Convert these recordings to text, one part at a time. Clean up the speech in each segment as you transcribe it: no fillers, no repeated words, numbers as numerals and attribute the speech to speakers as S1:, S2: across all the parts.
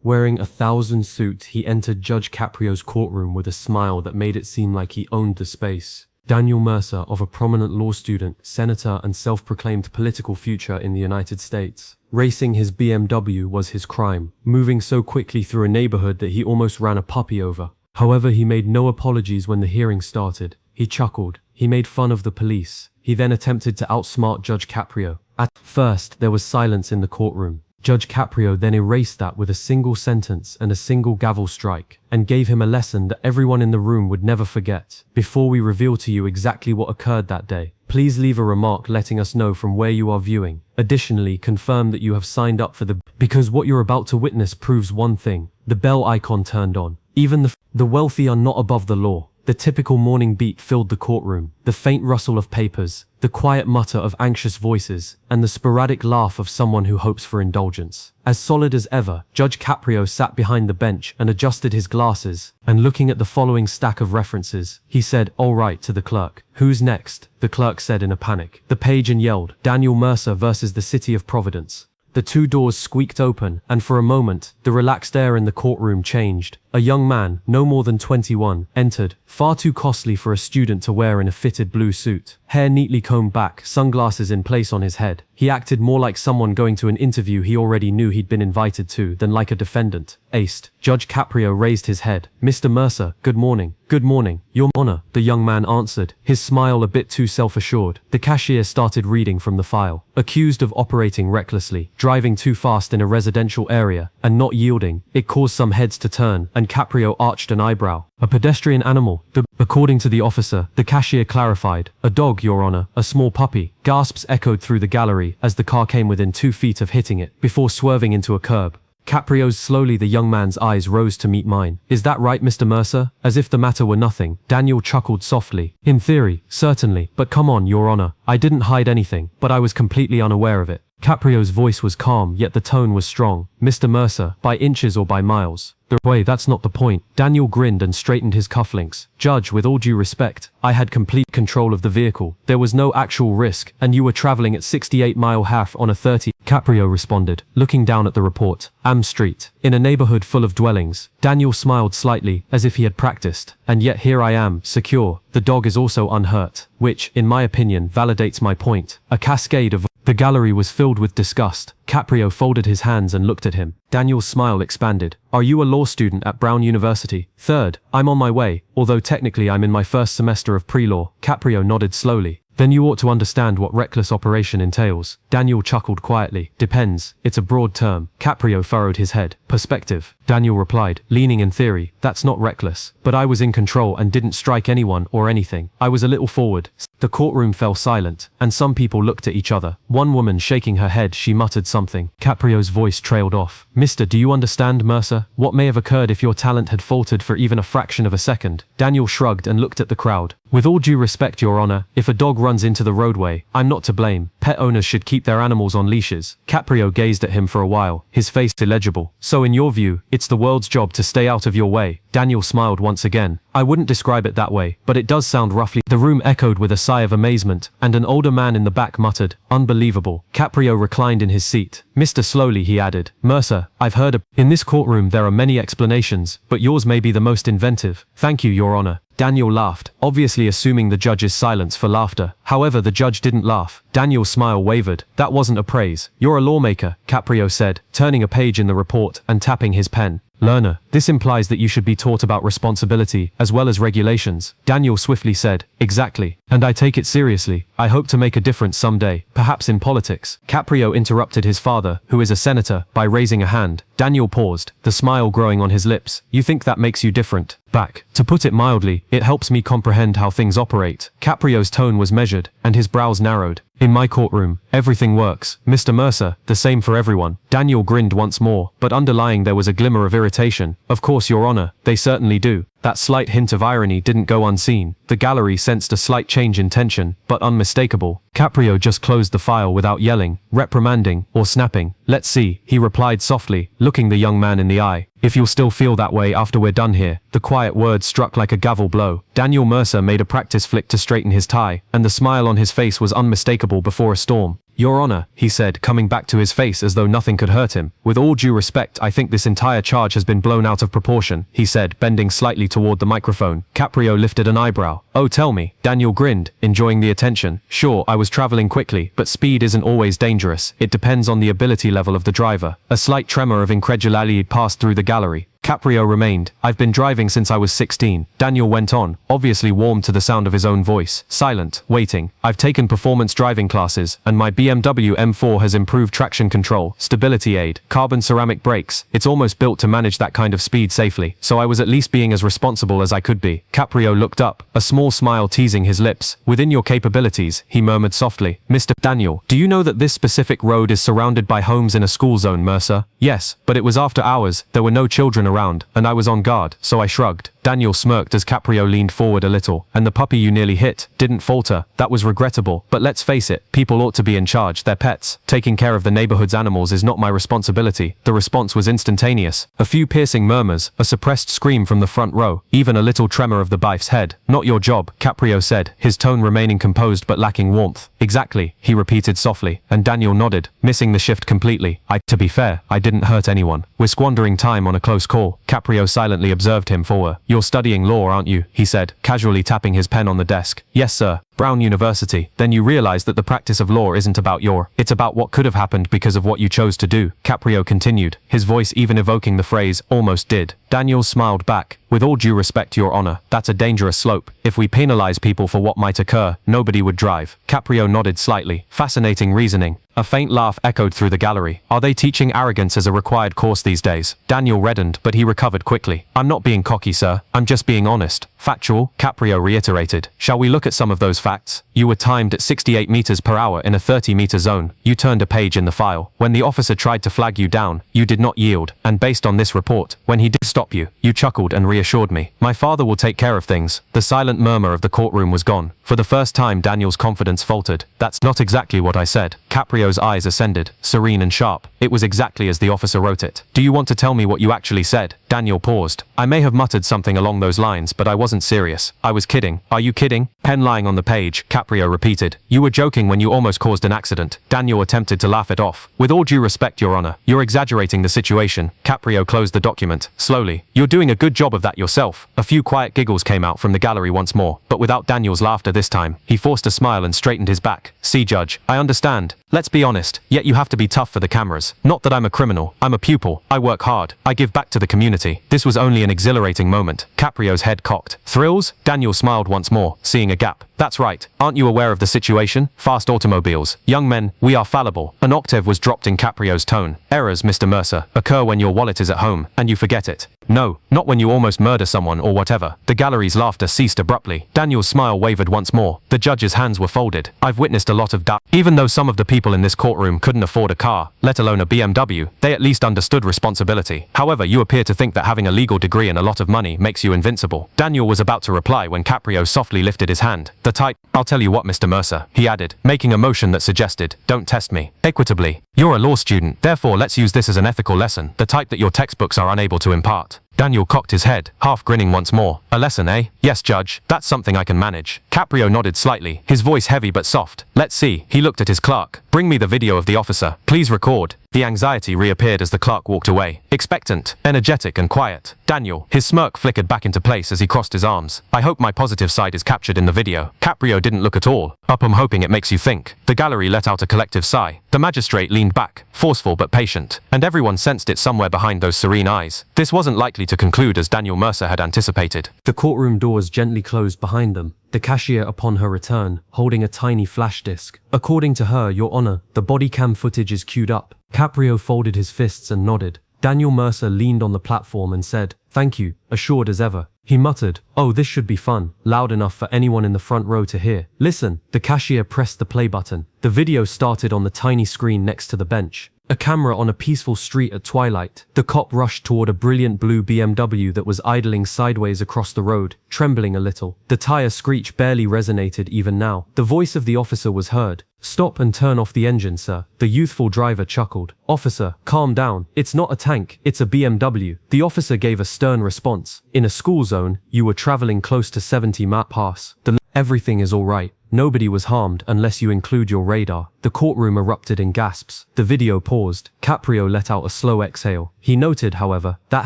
S1: Wearing a 1,000 suit, he entered Judge Caprio's courtroom with a smile that made it seem like he owned the space. Daniel Mercer, of a prominent law student, senator, and self-proclaimed political future in the United States. Racing his BMW was his crime, moving so quickly through a neighborhood that he almost ran a puppy over. However, he made no apologies when the hearing started. He chuckled. He made fun of the police. He then attempted to outsmart Judge Caprio. At first, there was silence in the courtroom. Judge Caprio then erased that with a single sentence and a single gavel strike, and gave him a lesson that everyone in the room would never forget. Before we reveal to you exactly what occurred that day, please leave a remark letting us know from where you are viewing. Additionally, confirm that you have signed up for because what you're about to witness proves one thing. The bell icon turned on. Even the wealthy are not above the law. The typical morning beat filled the courtroom, the faint rustle of papers, the quiet mutter of anxious voices, and the sporadic laugh of someone who hopes for indulgence. As solid as ever, Judge Caprio sat behind the bench and adjusted his glasses, and looking at the following stack of references, he said, "All right," to the clerk. "Who's next?" the clerk said in a panic. The page and yelled, "Daniel Mercer versus the City of Providence." The two doors squeaked open, and for a moment, the relaxed air in the courtroom changed. A young man, no more than 21, entered, far too costly for a student to wear in a fitted blue suit. Hair neatly combed back, sunglasses in place on his head. He acted more like someone going to an interview he already knew he'd been invited to than like a defendant. Aced. Judge Caprio raised his head. "Mr. Mercer, good morning." "Good morning, Your Honor," the young man answered, his smile a bit too self-assured. The cashier started reading from the file. Accused of operating recklessly, driving too fast in a residential area, and not yielding, it caused some heads to turn, and Caprio arched an eyebrow. "A pedestrian animal." According to the officer, the cashier clarified. "A dog, Your Honor, a small puppy." Gasps echoed through the gallery as the car came within 2 feet of hitting it, before swerving into a curb. Caprio's slowly, the young man's eyes rose to meet mine. "Is that right, Mr. Mercer?" As if the matter were nothing, Daniel chuckled softly. "In theory, certainly, but come on, Your Honor. I didn't hide anything, but I was completely unaware of it." Caprio's voice was calm, yet the tone was strong. "Mr. Mercer, by inches or by miles?" "Wait, that's not the point." Daniel grinned and straightened his cufflinks. "Judge, with all due respect, I had complete control of the vehicle. There was no actual risk, and you were traveling at 68-mile-an-hour on a 30. Caprio responded, looking down at the report. "Am Street. In a neighborhood full of dwellings." Daniel smiled slightly, as if he had practiced. "And yet here I am, secure. The dog is also unhurt, which, in my opinion, validates my point." A cascade of the gallery was filled with disgust. Caprio folded his hands and looked at him. Daniel's smile expanded. "Are you a law student at Brown University?" "Third. I'm on my way, although technically I'm in my first semester of pre-law." Caprio nodded slowly. "Then you ought to understand what reckless operation entails." Daniel chuckled quietly. "Depends. It's a broad term." Caprio furrowed his head. "Perspective," Daniel replied, leaning in theory. "That's not reckless. But I was in control and didn't strike anyone or anything. I was a little forward." The courtroom fell silent, and some people looked at each other. One woman shaking her head, she muttered something. Caprio's voice trailed off. "Mister, do you understand, Mercer? What may have occurred if your talent had faltered for even a fraction of a second?" Daniel shrugged and looked at the crowd. "With all due respect, Your Honor, if a dog runs into the roadway, I'm not to blame. Pet owners should keep their animals on leashes." Caprio gazed at him for a while, his face illegible. "So in your view, it's the world's job to stay out of your way?" Daniel smiled once again. "I wouldn't describe it that way, but it does sound roughly." The room echoed with a sigh of amazement, and an older man in the back muttered, "Unbelievable." Caprio reclined in his seat. "Mr. Slowly," he added. "Mercer, I've heard in this courtroom there are many explanations, but yours may be the most inventive." "Thank you, Your Honor." Daniel laughed, obviously assuming the judge's silence for laughter. However, the judge didn't laugh. Daniel's smile wavered. "That wasn't a praise. You're a lawmaker," Caprio said, turning a page in the report and tapping his pen. "Learner, this implies that you should be taught about responsibility, as well as regulations." Daniel swiftly said, "Exactly. And I take it seriously. I hope to make a difference someday, perhaps in politics." Caprio interrupted his father, who is a senator, by raising a hand. Daniel paused, the smile growing on his lips. "You think that makes you different?" "Back. To put it mildly, it helps me comprehend how things operate." Caprio's tone was measured, and his brows narrowed. "In my courtroom, everything works. Mr. Mercer, the same for everyone." Daniel grinned once more, but underlying there was a glimmer of irritation. "Of course, Your Honor, they certainly do." That slight hint of irony didn't go unseen. The gallery sensed a slight change in tension, but unmistakable. Caprio just closed the file without yelling, reprimanding, or snapping. "Let's see," he replied softly, looking the young man in the eye. "If you'll still feel that way after we're done here." The quiet words struck like a gavel blow. Daniel Mercer made a practice flick to straighten his tie, and the smile on his face was unmistakable before a storm. Your Honor, he said, coming back to his face as though nothing could hurt him. With all due respect, I think this entire charge has been blown out of proportion, he said, bending slightly toward the microphone. Caprio lifted an eyebrow. Oh, tell me. Daniel grinned, enjoying the attention. Sure, I was traveling quickly, but speed isn't always dangerous. It depends on the ability level of the driver. A slight tremor of incredulity passed through the gallery. Caprio remained. I've been driving since I was 16. Daniel went on, obviously warmed to the sound of his own voice. Silent, waiting. I've taken performance driving classes, and my BMW M4 has improved traction control, stability aid, carbon ceramic brakes. It's almost built to manage that kind of speed safely, so I was at least being as responsible as I could be. Caprio looked up, a small smile teasing his lips. Within your capabilities, he murmured softly. Mr. Daniel, do you know that this specific road is surrounded by homes in a school zone, Mercer? Yes, but it was after hours, there were no children around, and I was on guard, so I shrugged. Daniel smirked as Caprio leaned forward a little. And the puppy you nearly hit didn't falter. That was regrettable, but let's face it, people ought to be in charge. They're pets. Taking care of the neighborhood's animals is not my responsibility. The response was instantaneous. A few piercing murmurs, a suppressed scream from the front row, even a little tremor of the bife's head. Not your job, Caprio said, his tone remaining composed but lacking warmth. Exactly, he repeated softly, and Daniel nodded, missing the shift completely. To be fair, I didn't hurt anyone. We're squandering time on a close call. Caprio silently observed him for You're studying law, aren't you? He said, casually tapping his pen on the desk. Yes, sir. Brown University. Then you realize that the practice of law isn't about it's about what could have happened because of what you chose to do. Caprio continued, his voice even evoking the phrase, almost did. Daniel smiled back. With all due respect, Your Honor, that's a dangerous slope. If we penalize people for what might occur, nobody would drive. Caprio nodded slightly. Fascinating reasoning. A faint laugh echoed through the gallery. Are they teaching arrogance as a required course these days? Daniel reddened, but he recovered quickly. I'm not being cocky, sir. I'm just being honest. Factual, Caprio reiterated. Shall we look at some of those facts? You were timed at 68 meters per hour in a 30-meter zone. You turned a page in the file. When the officer tried to flag you down, you did not yield. And based on this report, when he did stop you, you chuckled and reassured me. My father will take care of things. The silent murmur of the courtroom was gone. For the first time, Daniel's confidence faltered. That's not exactly what I said. Caprio's eyes ascended, serene and sharp. It was exactly as the officer wrote it. Do you want to tell me what you actually said? Daniel paused. I may have muttered something along those lines, but I wasn't serious. I was kidding. Are you kidding? Pen lying on the page, Caprio repeated. You were joking when you almost caused an accident. Daniel attempted to laugh it off. With all due respect, Your Honor, you're exaggerating the situation. Caprio closed the document, slowly. You're doing a good job of that yourself. A few quiet giggles came out from the gallery once more, but without Daniel's laughter this time. He forced a smile and straightened his back. See, Judge, I understand. Let's be honest, yet you have to be tough for the cameras. Not that I'm a criminal, I'm a pupil. I work hard. I give back to the community. This was only an exhilarating moment. Caprio's head cocked. Thrills? Daniel smiled once more, seeing a gap. That's right. Aren't you aware of the situation? Fast automobiles. Young men, we are fallible. An octave was dropped in Caprio's tone. Errors, Mr. Mercer, occur when your wallet is at home, and you forget it. No, not when you almost murder someone or whatever. The gallery's laughter ceased abruptly. Daniel's smile wavered once more. The judge's hands were folded. I've witnessed a lot of doubt. Even though some of the people in this courtroom couldn't afford a car, let alone a BMW, they at least understood responsibility. However, you appear to think that having a legal degree and a lot of money makes you invincible. Daniel was about to reply when Caprio softly lifted his hand. The type, I'll tell you what, Mr. Mercer, he added, making a motion that suggested, don't test me. Equitably. You're a law student, therefore let's use this as an ethical lesson, the type that your textbooks are unable to impart. Daniel cocked his head, half grinning once more. A lesson, eh? Yes, Judge. That's something I can manage. Caprio nodded slightly, his voice heavy but soft. Let's see. He looked at his clerk. Bring me the video of the officer. Please record. The anxiety reappeared as the clerk walked away. Expectant, energetic and quiet. Daniel, his smirk flickered back into place as he crossed his arms. I hope my positive side is captured in the video. Caprio didn't look at all. I'm hoping it makes you think. The gallery let out a collective sigh. The magistrate leaned back, forceful but patient, and everyone sensed it somewhere behind those serene eyes. This wasn't likely to conclude as Daniel Mercer had anticipated. The courtroom doors gently closed behind them. The cashier upon her return, holding a tiny flash disc. According to her, Your Honor, the body cam footage is queued up. Caprio folded his fists and nodded. Daniel Mercer leaned on the platform and said, thank you, assured as ever. He muttered, oh, this should be fun, loud enough for anyone in the front row to hear. Listen, the cashier pressed the play button. The video started on the tiny screen next to the bench. A camera on a peaceful street at twilight. The cop rushed toward a brilliant blue BMW that was idling sideways across the road, trembling a little. The tire screech barely resonated even now. The voice of the officer was heard. Stop and turn off the engine, sir. The youthful driver chuckled. Officer, calm down. It's not a tank, it's a BMW. The officer gave a stern response. In a school zone, you were traveling close to 70 mph. Everything is all right. Nobody was harmed unless you include your radar. The courtroom erupted in gasps. The video paused. Caprio let out a slow exhale. He noted, however, that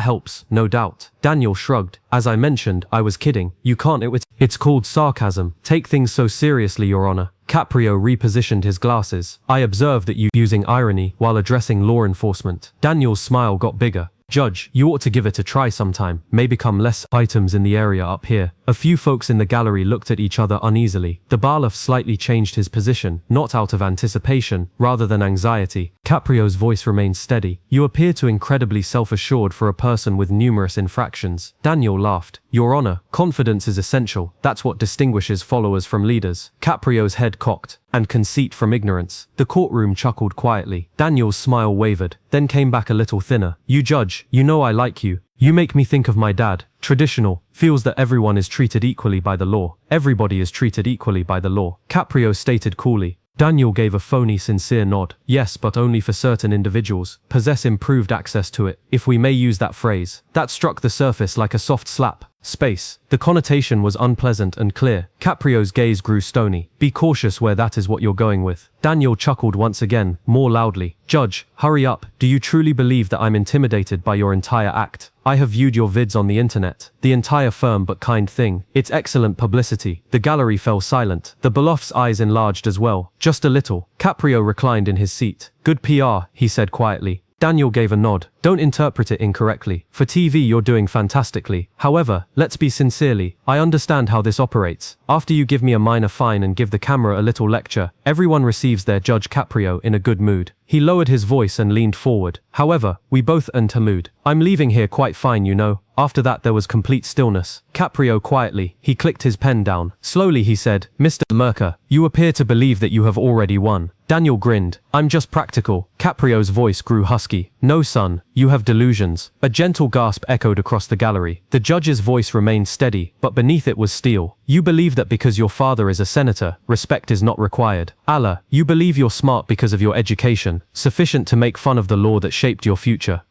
S1: helps, no doubt. Daniel shrugged. As I mentioned, I was kidding. You can't. It's called sarcasm. Take things so seriously, Your Honor. Caprio repositioned his glasses. I observed that you using irony while addressing law enforcement. Daniel's smile got bigger. Judge, you ought to give it a try sometime. May become less items in the area up here. A few folks in the gallery looked at each other uneasily. The bailiff slightly changed his position, not out of anticipation, rather than anxiety. Caprio's voice remained steady. You appear to incredibly self-assured for a person with numerous infractions. Daniel laughed. Your Honor, confidence is essential. That's what distinguishes followers from leaders. Caprio's head cocked. And conceit from ignorance. The courtroom chuckled quietly. Daniel's smile wavered, then came back a little thinner. You judge, you know I like you. You make me think of my dad. Traditional, feels that everyone is treated equally by the law. Everybody is treated equally by the law. Caprio stated coolly. Daniel gave a phony sincere nod. Yes, but only for certain individuals. Possess improved access to it, if we may use that phrase. That struck the surface like a soft slap. Space. The connotation was unpleasant and clear. Caprio's gaze grew stony. Be cautious where that is what you're going with. Daniel chuckled once again, more loudly. Judge, hurry up. Do you truly believe that I'm intimidated by your entire act? I have viewed your vids on the internet. The entire firm but kind thing. It's excellent publicity. The gallery fell silent. The bailiff's eyes enlarged as well. Just a little. Caprio reclined in his seat. Good PR, he said quietly. Daniel gave a nod. Don't interpret it incorrectly. For TV you're doing fantastically. However, let's be sincerely, I understand how this operates. After you give me a minor fine and give the camera a little lecture, everyone receives their Judge Caprio in a good mood. He lowered his voice and leaned forward. However, we both earned a mood. I'm leaving here quite fine, you know. After that there was complete stillness. Caprio quietly, he clicked his pen down. Slowly he said, Mr. Mercer, you appear to believe that you have already won. Daniel grinned. I'm just practical. Caprio's voice grew husky. No son, you have delusions. A gentle gasp echoed across the gallery. The judge's voice remained steady, but beneath it was steel. You believe that because your father is a senator, respect is not required. Allah, you believe you're smart because of your education, sufficient to make fun of the law that shaped your future.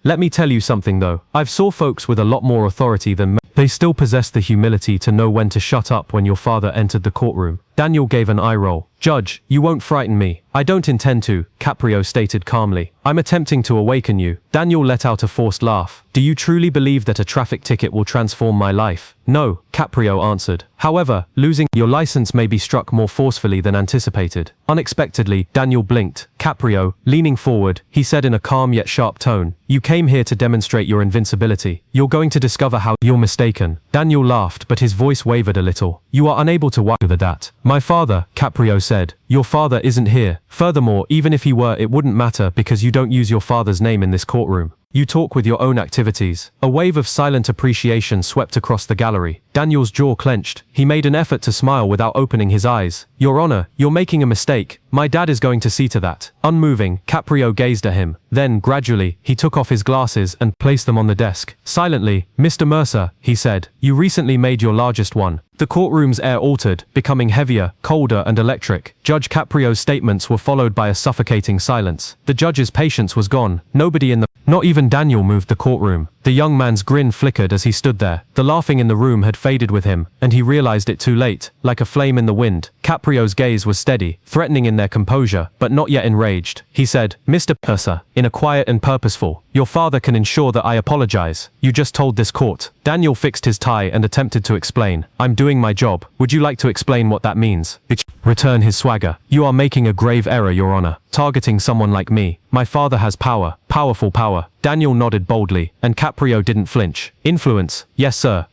S1: Let me tell you something though. I've saw folks with a lot more authority than me. They still possess the humility to know when to shut up when your father entered the courtroom. Daniel gave an eye roll. Judge, you won't frighten me. I don't intend to, Caprio stated calmly. I'm attempting to awaken you. Daniel let out a forced laugh. Do you truly believe that a traffic ticket will transform my life? No, Caprio answered. However, losing your license may be struck more forcefully than anticipated. Unexpectedly, Daniel blinked. Caprio, leaning forward, he said in a calm yet sharp tone, you came here to demonstrate your invincibility. You're going to discover how you're mistaken. Daniel laughed, but his voice wavered a little. You are unable to watch that. My father, Caprio said. Your father isn't here. Furthermore, even if he were, it wouldn't matter because you don't use your father's name in this courtroom. You talk with your own activities. A wave of silent appreciation swept across the gallery. Daniel's jaw clenched. He made an effort to smile without opening his eyes. Your Honor, you're making a mistake. My dad is going to see to that. Unmoving, Caprio gazed at him. Then, gradually, he took off his glasses and placed them on the desk. Silently, Mr. Mercer, he said, you recently made your largest one. The courtroom's air altered, becoming heavier, colder and electric. Judge Caprio's statements were followed by a suffocating silence. The judge's patience was gone. Nobody in the... Not even Daniel moved the courtroom. The young man's grin flickered as he stood there. The laughing in the room had faded with him, and he realized it too late, like a flame in the wind. Caprio's gaze was steady, threatening in their composure, but not yet enraged. He said, Mr. Mercer, in a quiet and purposeful, your father can ensure that I apologize. You just told this court. Daniel fixed his tie and attempted to explain. I'm doing my job. Would you like to explain what that means? Return his swagger. You are making a grave error, Your Honor. Targeting someone like me. My father has power. Powerful power. Daniel nodded boldly, and Caprio didn't flinch. Influence. Yes, sir.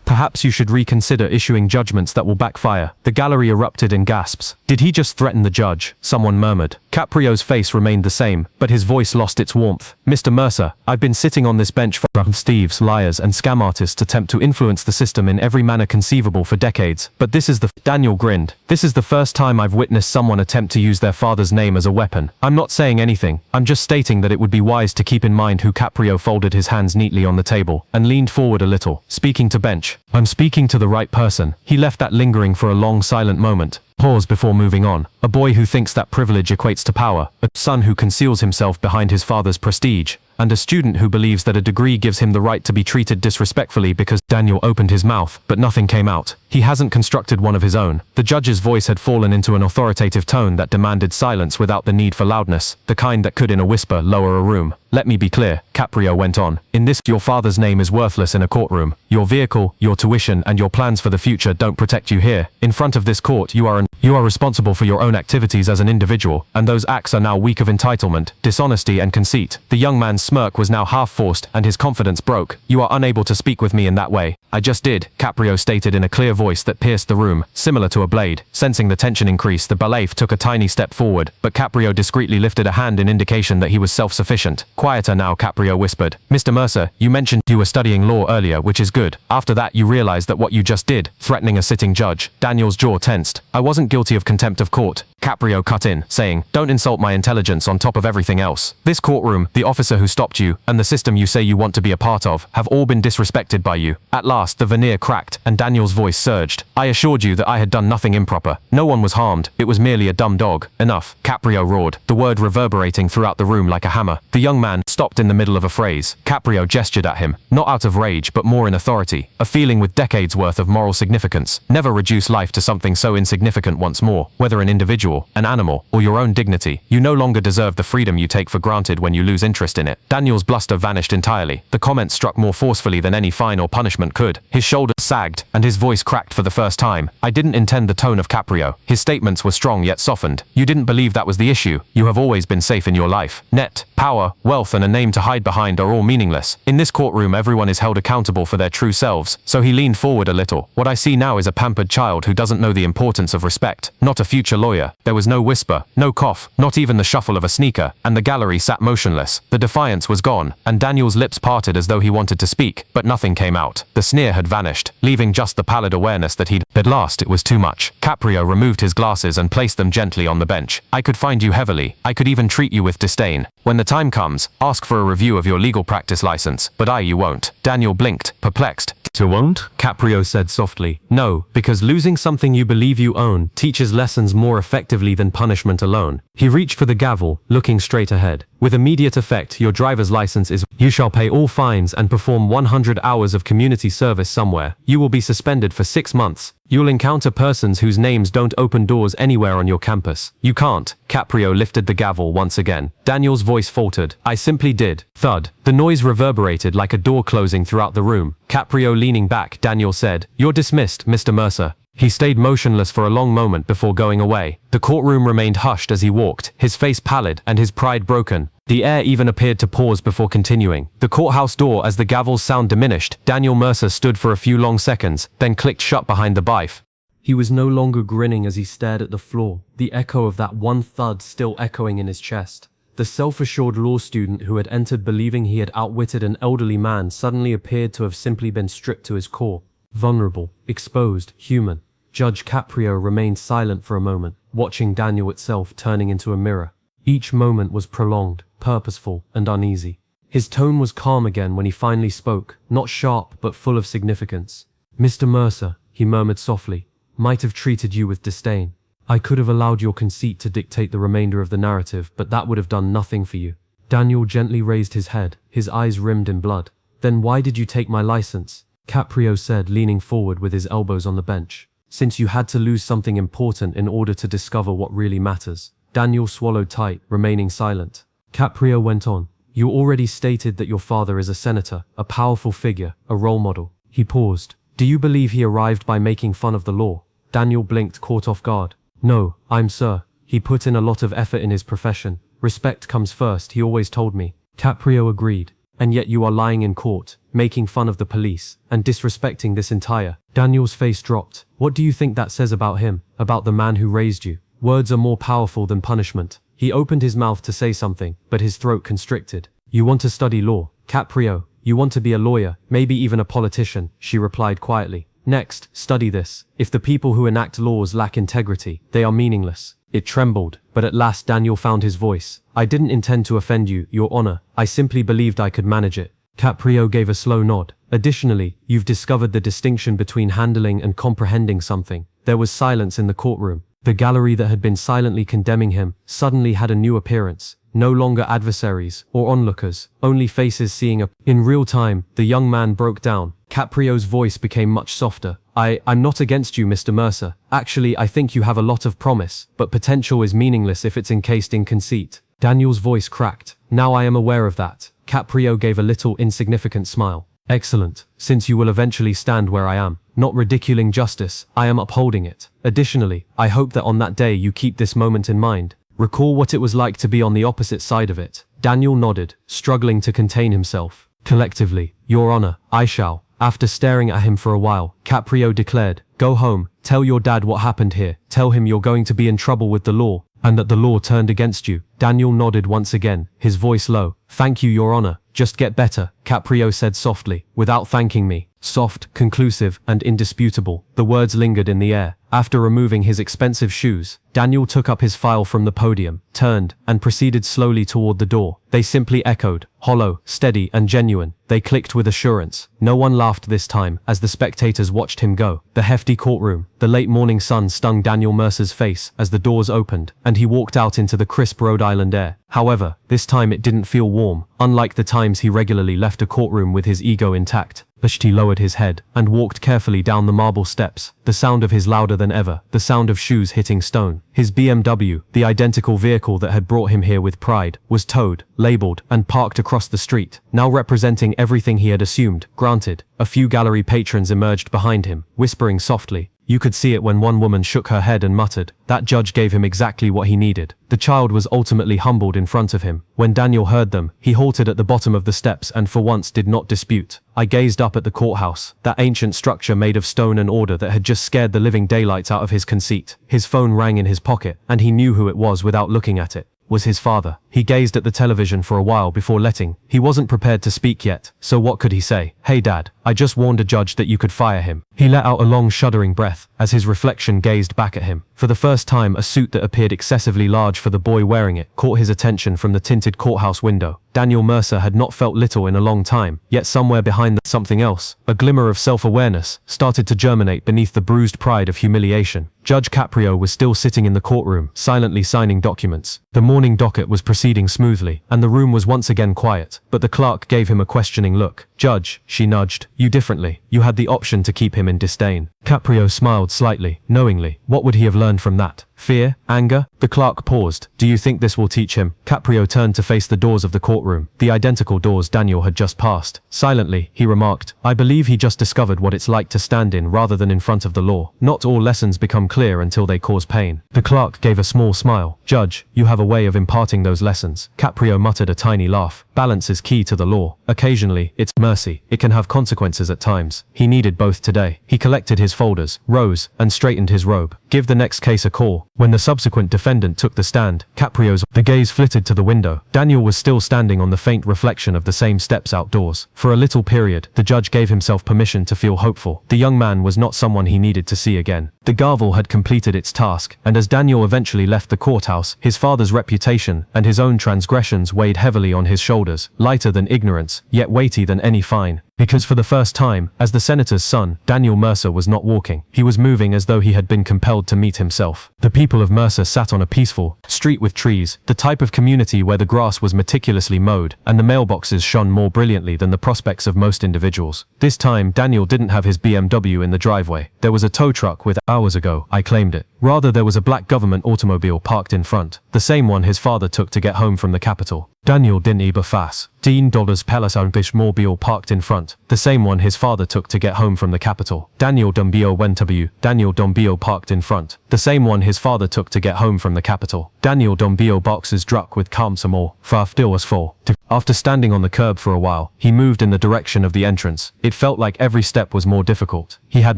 S1: Perhaps you should reconsider issuing judgments that will backfire. The gallery erupted in gasps. Did he just threaten the judge? Someone murmured. Caprio's face remained the same, but his voice lost its warmth. Mr. Mercer, I've been sitting on this bench for thieves, liars, and scam artists attempt to influence the system in every manner conceivable for decades. But this is the... Daniel grinned. This is the first time I've witnessed someone attempt to use their father's name as a weapon. I'm not saying anything. I'm just stating that it would be wise to keep in mind who. Caprio folded his hands neatly on the table and leaned forward a little, speaking to bench. I'm speaking to the right person. He left that lingering for a long silent moment. Pause before moving on. A boy who thinks that privilege equates to power. A son who conceals himself behind his father's prestige. And a student who believes that a degree gives him the right to be treated disrespectfully because Daniel opened his mouth, but nothing came out.
S2: He hasn't constructed one of his own. The judge's voice had fallen into an authoritative tone that demanded silence without the need for loudness, the kind that could in a whisper lower a room. Let me be clear, Caprio went on. In this, your father's name is worthless in a courtroom. Your vehicle, your tuition, and your plans for the future don't protect you here. In front of this court, you are responsible for your own activities as an individual, and those acts are now weak of entitlement, dishonesty, and conceit. The young man's smirk was now half forced, and his confidence broke. You are unable to speak with me in that way. I just did, Caprio stated in a clear voice that pierced the room, similar to a blade. Sensing the tension increase, the bailiff took a tiny step forward, but Caprio discreetly lifted a hand in indication that he was self-sufficient. Quieter now, Caprio whispered. Mr. Mercer, you mentioned you were studying law earlier, which is good. After that, you realized that what you just did, threatening a sitting judge. Daniel's jaw tensed. I wasn't guilty of contempt of court. Caprio cut in, saying, don't insult my intelligence on top of everything else. This courtroom, the officer who stopped you, and the system you say you want to be a part of, have all been disrespected by you. At last, the veneer cracked, and Daniel's voice surged. I assured you that I had done nothing improper. No one was harmed. It was merely a dumb dog. Enough, Caprio roared, the word reverberating throughout the room like a hammer. The young man stopped in the middle of a phrase. Caprio gestured at him, not out of rage, but more in authority, a feeling with decades worth of moral significance. Never reduce life to something so insignificant once more, whether an individual, an animal, or your own dignity. You no longer deserve the freedom you take for granted when you lose interest in it. Daniel's bluster vanished entirely. The comment struck more forcefully than any fine or punishment could. His shoulders sagged, and his voice cracked for the first time. I didn't intend the tone of Caprio. His statements were strong yet softened. You didn't believe that was the issue. You have always been safe in your life. Net, power, wealth, and a name to hide behind are all meaningless. In this courtroom, everyone is held accountable for their true selves. So he leaned forward a little. What I see now is a pampered child who doesn't know the importance of respect, not a future lawyer. There was no whisper, no cough, not even the shuffle of a sneaker, and the gallery sat motionless. The defiance was gone, and Daniel's lips parted as though he wanted to speak, but nothing came out. The sneer had vanished, leaving just the pallid awareness that at last it was too much. Caprio removed his glasses and placed them gently on the bench. I could find you heavily. I could even treat you with disdain. When the time comes, ask for a review of your legal practice license, but you won't. Daniel blinked, perplexed.
S1: You won't? Caprio said softly. No, because losing something you believe you own teaches lessons more effectively than punishment alone. He reached for the gavel, looking straight ahead. With immediate effect, your driver's license is. You shall pay all fines and perform 100 hours of community service somewhere. You will be suspended for 6 months. You'll encounter persons whose names don't open doors anywhere on your campus. You can't. Caprio lifted the gavel once again. Daniel's voice faltered. I simply did. Thud. The noise reverberated like a door closing throughout the room. Caprio leaning back, Daniel said, You're dismissed, Mr. Mercer. He stayed motionless for a long moment before going away. The courtroom remained hushed as he walked, his face pallid and his pride broken. The air even appeared to pause before continuing. The courthouse door, as the gavel's sound diminished, Daniel Mercer stood for a few long seconds, then clicked shut behind the bife. He was no longer grinning as he stared at the floor, the echo of that one thud still echoing in his chest. The self-assured law student who had entered believing he had outwitted an elderly man suddenly appeared to have simply been stripped to his core. Vulnerable, exposed, human. Judge Caprio remained silent for a moment, watching Daniel itself turning into a mirror. Each moment was prolonged, purposeful, and uneasy. His tone was calm again when he finally spoke, not sharp but full of significance. Mr. Mercer, he murmured softly, might have treated you with disdain. I could have allowed your conceit to dictate the remainder of the narrative, but that would have done nothing for you. Daniel gently raised his head, his eyes rimmed in blood. Then why did you take my license? Caprio said, leaning forward with his elbows on the bench. Since you had to lose something important in order to discover what really matters. Daniel swallowed tight, remaining silent. Caprio went on. You already stated that your father is a senator, a powerful figure, a role model. He paused. Do you believe he arrived by making fun of the law? Daniel blinked, caught off guard. No, sir. He put in a lot of effort in his profession. Respect comes first, he always told me. Caprio agreed. And yet you are lying in court, making fun of the police, and disrespecting this entire. Daniel's face dropped. What do you think that says about him, about the man who raised you? Words are more powerful than punishment. He opened his mouth to say something, but his throat constricted. You want to study law, Caprio. You want to be a lawyer, maybe even a politician, she replied quietly. Next, study this. If the people who enact laws lack integrity, they are meaningless. It trembled, but at last Daniel found his voice. I didn't intend to offend you, Your Honor. I simply believed I could manage it. Caprio gave a slow nod. Additionally, you've discovered the distinction between handling and comprehending something. There was silence in the courtroom. The gallery that had been silently condemning him suddenly had a new appearance. No longer adversaries or onlookers, only faces seeing a. In real time, the young man broke down. Caprio's voice became much softer. I'm not against you, Mr. Mercer. Actually, I think you have a lot of promise, but potential is meaningless if it's encased in conceit. Daniel's voice cracked. Now I am aware of that. Caprio gave a little insignificant smile. Excellent. Since you will eventually stand where I am, not ridiculing justice, I am upholding it. Additionally, I hope that on that day you keep this moment in mind. Recall what it was like to be on the opposite side of it. Daniel nodded, struggling to contain himself. Collectively, Your Honor, I shall. After staring at him for a while, Caprio declared, "Go home, tell your dad what happened here, tell him you're going to be in trouble with the law, and that the law turned against you." Daniel nodded once again, his voice low. "Thank you, Your Honor. Just get better," Caprio said softly, "without thanking me." Soft, conclusive, and indisputable, the words lingered in the air. After removing his expensive shoes, Daniel took up his file from the podium, turned, and proceeded slowly toward the door. They simply echoed, hollow, steady, and genuine. They clicked with assurance. No one laughed this time, as the spectators watched him go. The hefty courtroom, the late morning sun stung Daniel Mercer's face as the doors opened, and he walked out into the crisp Rhode Island air. However, this time it didn't feel warm, unlike the times he regularly left a courtroom with his ego intact. He lowered his head and walked carefully down the marble steps, the sound of his louder than ever, the sound of shoes hitting stone. His BMW, the identical vehicle that had brought him here with pride, was towed, labeled, and parked across the street, now representing everything he had assumed. Granted, a few gallery patrons emerged behind him, whispering softly. You could see it when one woman shook her head and muttered, that judge gave him exactly what he needed. The child was ultimately humbled in front of him. When Daniel heard them, he halted at the bottom of the steps and for once did not dispute. I gazed up at the courthouse, that ancient structure made of stone and order that had just scared the living daylights out of his conceit. His phone rang in his pocket, and he knew who it was without looking at it. Was his father. He gazed at the television for a while before letting. He wasn't prepared to speak yet, so what could he say? "Hey Dad, I just warned a judge that you could fire him." He let out a long shuddering breath, as his reflection gazed back at him. For the first time, a suit that appeared excessively large for the boy wearing it caught his attention from the tinted courthouse window. Daniel Mercer had not felt little in a long time, yet somewhere behind that something else, a glimmer of self-awareness, started to germinate beneath the bruised pride of humiliation. Judge Caprio was still sitting in the courtroom, silently signing documents. The morning docket was proceeding smoothly, and the room was once again quiet, but the clerk gave him a questioning look. "Judge," she nudged, "you differently. You had the option to keep him in disdain." Caprio smiled slightly, knowingly. What would he have learned from that? Fear? Anger? The clerk paused. "Do you think this will teach him?" Caprio turned to face the doors of the courtroom, the identical doors Daniel had just passed. Silently, he remarked, "I believe he just discovered what it's like to stand in rather than in front of the law. Not all lessons become clear until they cause pain." The clerk gave a small smile. "Judge, you have a way of imparting those lessons." Caprio muttered a tiny laugh. "Balance is key to the law. Occasionally, it's mercy. It can have consequences at times." He needed both today. He collected his folders, rose, and straightened his robe. "Give the next case a call." When the subsequent defendant took the stand, the gaze flitted to the window. Daniel was still standing on the faint reflection of the same steps outdoors. For a little period, the judge gave himself permission to feel hopeful. The young man was not someone he needed to see again. The gavel had completed its task, and as Daniel eventually left the courthouse, his father's reputation and his own transgressions weighed heavily on his shoulders, lighter than ignorance, yet weighty than any fine. Because for the first time, as the senator's son, Daniel Mercer was not walking. He was moving as though he had been compelled to meet himself. The people of Mercer sat on a peaceful street with trees, the type of community where the grass was meticulously mowed, and the mailboxes shone more brilliantly than the prospects of most individuals. This time, Daniel didn't have his BMW in the driveway. There was a tow truck with "Hours ago, I claimed it." Rather, there was a black government automobile parked in front, the same one his father took to get home from the capital. Daniel didn't even fuss. $10 Palace mobile parked in front, the same one his father took to get home from the capital. Daniel Dumbio Wentw. Daniel Dumbio parked in front, the same one his father took to get home from the capital. Daniel Dumbio boxes druck with calm some more. Was full. After standing on the curb for a while, he moved in the direction of the entrance. It felt like every step was more difficult. He had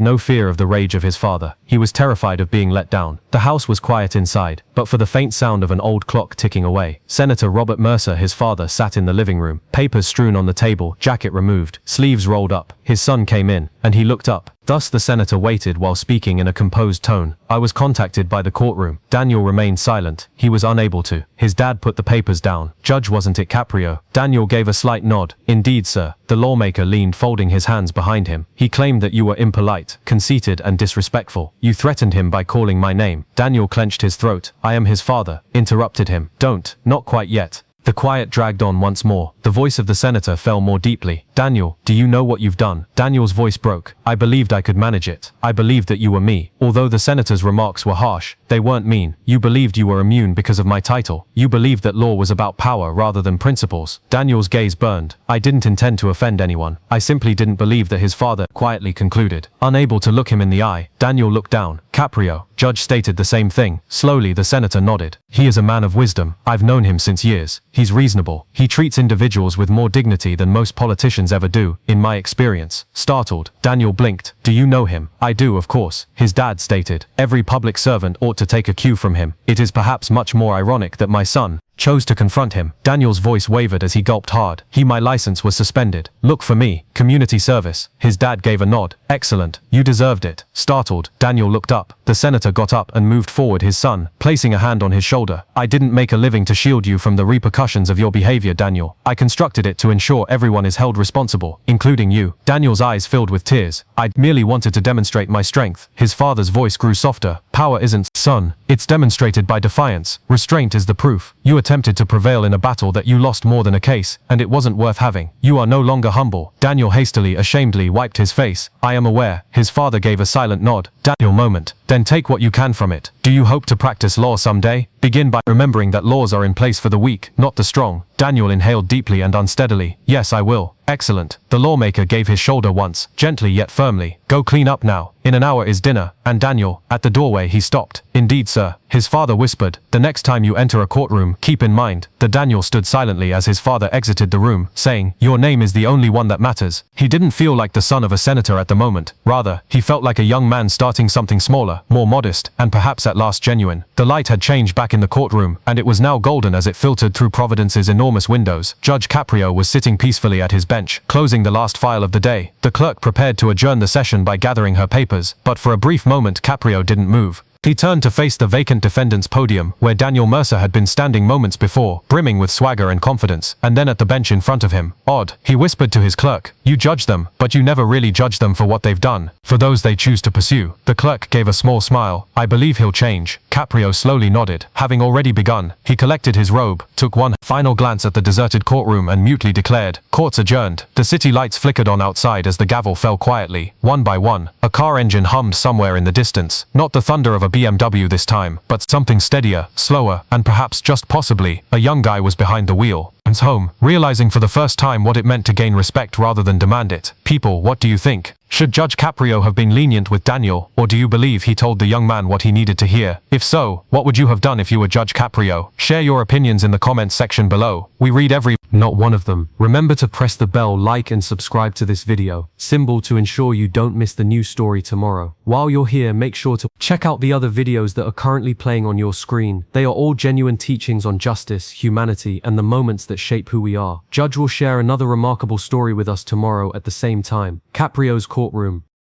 S1: no fear of the rage of his father. He was terrified of being let down. The house was quiet inside, but for the faint sound of an old clock ticking away. Senator Robert Mercer, his father, sat in the living room, papers strewn on the table, jacket removed, sleeves rolled up. His son came in, and he looked up. Thus the senator waited while speaking in a composed tone. "I was contacted by the courtroom." Daniel remained silent. He was unable to. His dad put the papers down. "Judge, wasn't it Caprio?" Daniel gave a slight nod. "Indeed, sir." The lawmaker leaned, folding his hands behind him. "He claimed that you were impolite, conceited, and disrespectful. You threatened him by calling my name." Daniel clenched his throat. "I am his father," interrupted him. "Don't, not quite yet." The quiet dragged on once more. The voice of the senator fell more deeply.
S2: Daniel, do you know what you've done? Daniel's voice broke. I believed I could manage it. I believed that you were me. Although the senator's remarks were harsh, they weren't mean. You believed you were immune because of my title. You believed that law was about power rather than principles. Daniel's gaze burned. I didn't intend to offend anyone. I simply didn't believe that his father quietly concluded. Unable to look him in the eye, Daniel looked down. Caprio, judge stated the same thing. Slowly the senator nodded. He is a man of wisdom. I've known him since years. He's reasonable. He treats individuals with more dignity than most politicians ever do, in my experience. Startled, Daniel blinked. Do you know him? I do, of course. His dad stated. Every public servant ought to take a cue from him. It is perhaps much more ironic that my son chose to confront him. Daniel's voice wavered as he gulped hard. My license was suspended. Look for me. Community service. His dad gave a nod. Excellent. You deserved it. Startled, Daniel looked up. The senator got up and moved forward his son, placing a hand on his shoulder. I didn't make a living to shield you from the repercussions of your behavior, Daniel. I constructed it to ensure everyone is held responsible, including you. Daniel's eyes filled with tears. I merely wanted to demonstrate my strength. His father's voice grew softer. Power isn't, son. It's demonstrated by defiance. Restraint is the proof. You attempted to prevail in a battle that you lost more than a case, and it wasn't worth having. You are no longer humble. Daniel hastily, ashamedly wiped his face. I am aware. His father gave a silent nod. Daniel moment. Then take what you can from it. Do you hope to practice law someday? Begin by remembering that laws are in place for the weak, not the strong. Daniel inhaled deeply and unsteadily. Yes, I will. Excellent. The lawmaker gave his shoulder once, gently yet firmly. Go clean up now. In an hour is dinner. And Daniel, at the doorway he stopped. Indeed, sir. His father whispered. The next time you enter a courtroom, keep in mind. The Daniel stood silently as his father exited the room, saying, your name is the only one that matters. He didn't feel like the son of a senator at the moment. Rather, he felt like a young man starting something smaller, more modest, and perhaps at last genuine. The light had changed back in the courtroom, and it was now golden as it filtered through Providence's enormous windows. Judge Caprio was sitting peacefully at his bench, closing the last file of the day. The clerk prepared to adjourn the session by gathering her papers, but for a brief moment Caprio didn't move. He turned to face the vacant defendant's podium, where Daniel Mercer had been standing moments before, brimming with swagger and confidence, and then at the bench in front of him. Odd, he whispered to his clerk. You judge them, but you never really judge them for what they've done, for those they choose to pursue. The clerk gave a small smile. I believe he'll change. Caprio slowly nodded. Having already begun, he collected his robe, took one final glance at the deserted courtroom and mutely declared, court's adjourned. The city lights flickered on outside as the gavel fell quietly. One by one, a car engine hummed somewhere in the distance. Not the thunder of a BMW this time, but something steadier, slower, and perhaps just possibly, a young guy was behind the wheel. And home, realizing for the first time what it meant to gain respect rather than demand it. People, what do you think? Should Judge Caprio have been lenient with Daniel, or do you believe he told the young man what he needed to hear? If so, what would you have done if you were Judge Caprio? Share your opinions in the comments section below. We read every
S1: Not one of them. Remember to press the bell, like and subscribe to this video, symbol to ensure you don't miss the new story tomorrow. While you're here, make sure to check out the other videos that are currently playing on your screen. They are all genuine teachings on justice, humanity, and the moments that shape who we are. Judge will share another remarkable story with us tomorrow at the same time. Caprio's Courtroom.